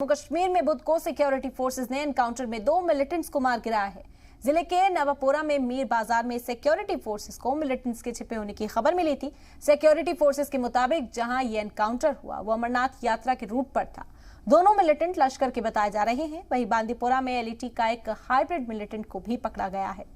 जम्मू कश्मीर में बुध को security forces ने एनकाउंटर में 2 मिलिटेंट्स को मार गिराया है। जिले के नवापोरा में मीर बाजार में सिक्योरिटी फोर्सेज को मिलिटेंट्स के छिपे होने की खबर मिली थी। सिक्योरिटी फोर्सेज के मुताबिक जहां ये एनकाउंटर हुआ वो अमरनाथ यात्रा के रूट पर था। दोनों मिलिटेंट लश्कर के बताए जा रहे हैं। वहीं बांदीपोरा में एलईटी का एक हाइब्रिड मिलिटेंट को भी पकड़ा गया है।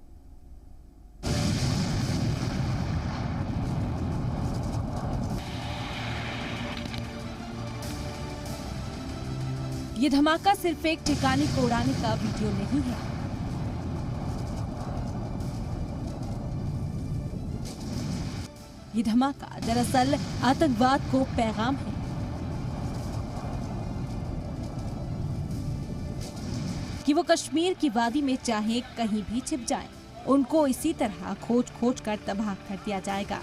ये धमाका सिर्फ एक ठिकाने को उड़ाने का वीडियो नहीं है। ये धमाका दरअसल आतंकवाद को पैगाम है। कि वो कश्मीर की वादी में चाहे कहीं भी छिप जाएं, उनको इसी तरह खोज खोज कर तबाह कर दिया जाएगा।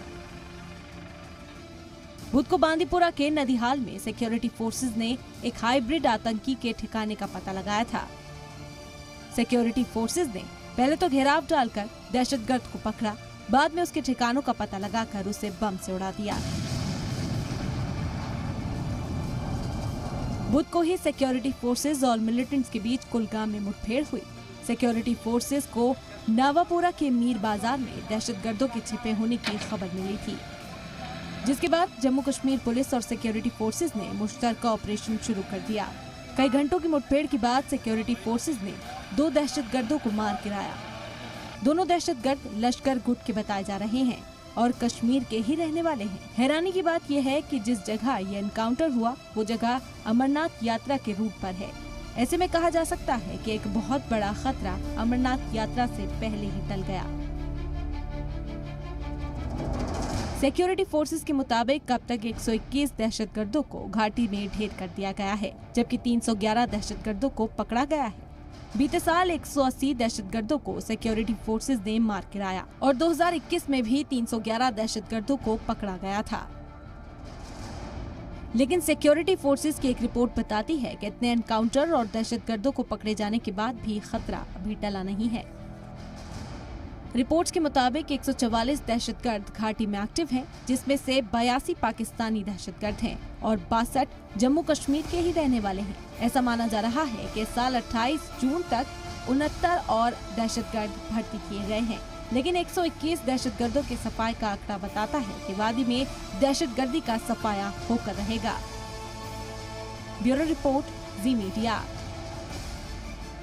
बुध को बांदीपुरा के नदीहाल में सिक्योरिटी फोर्सेज ने एक हाइब्रिड आतंकी के ठिकाने का पता लगाया था। सिक्योरिटी फोर्सेज ने पहले तो घेराव डालकर दहशतगर्द को पकड़ा, बाद में उसके ठिकानों का पता लगाकर उसे बम से उड़ा दिया। बुध को ही सिक्योरिटी फोर्सेज और मिलिटेंट्स के बीच कुलगाम में मुठभेड़ हुई। सिक्योरिटी फोर्सेज को नवापोरा के मीर बाजार में दहशतगर्दों के छिपे होने की खबर मिली थी, जिसके बाद जम्मू कश्मीर पुलिस और सिक्योरिटी फोर्सेज ने मुश्तरका ऑपरेशन शुरू कर दिया। कई घंटों की मुठभेड़ के बाद सिक्योरिटी फोर्सेज ने 2 दहशतगर्दों को मार गिराया। दोनों दहशतगर्द लश्कर गुट के बताए जा रहे हैं और कश्मीर के ही रहने वाले हैं। हैरानी की बात यह है कि जिस जगह ये एनकाउंटर हुआ वो जगह अमरनाथ यात्रा के रूट पर है। ऐसे में कहा जा सकता है कि एक बहुत बड़ा खतरा अमरनाथ यात्रा से पहले ही टल गया। सिक्योरिटी फोर्सेज के मुताबिक अब तक 121 दहशतगर्दों को घाटी में ढेर कर दिया गया है, जबकि 311 दहशतगर्दों को पकड़ा गया है। बीते साल 180 दहशतगर्दों को सिक्योरिटी फोर्सेज ने मार गिराया और 2021 में भी 311 दहशतगर्दों को पकड़ा गया था। लेकिन सिक्योरिटी फोर्सेज की एक रिपोर्ट बताती है कि इतने एनकाउंटर और दहशतगर्दों को पकड़े जाने के बाद भी खतरा अभी टला नहीं है। रिपोर्ट्स के मुताबिक 144 दहशतगर्द घाटी में एक्टिव हैं, जिसमें से 82 पाकिस्तानी दहशतगर्द हैं और 62 जम्मू कश्मीर के ही रहने वाले हैं। ऐसा माना जा रहा है कि साल 28 जून तक 69 और दहशतगर्द भर्ती किए गए हैं, लेकिन 121 दहशतगर्दों के सफाए का आंकड़ा बताता है कि वादी में दहशतगर्दी का सफाया होकर रहेगा। ब्यूरो रिपोर्ट, जी मीडिया।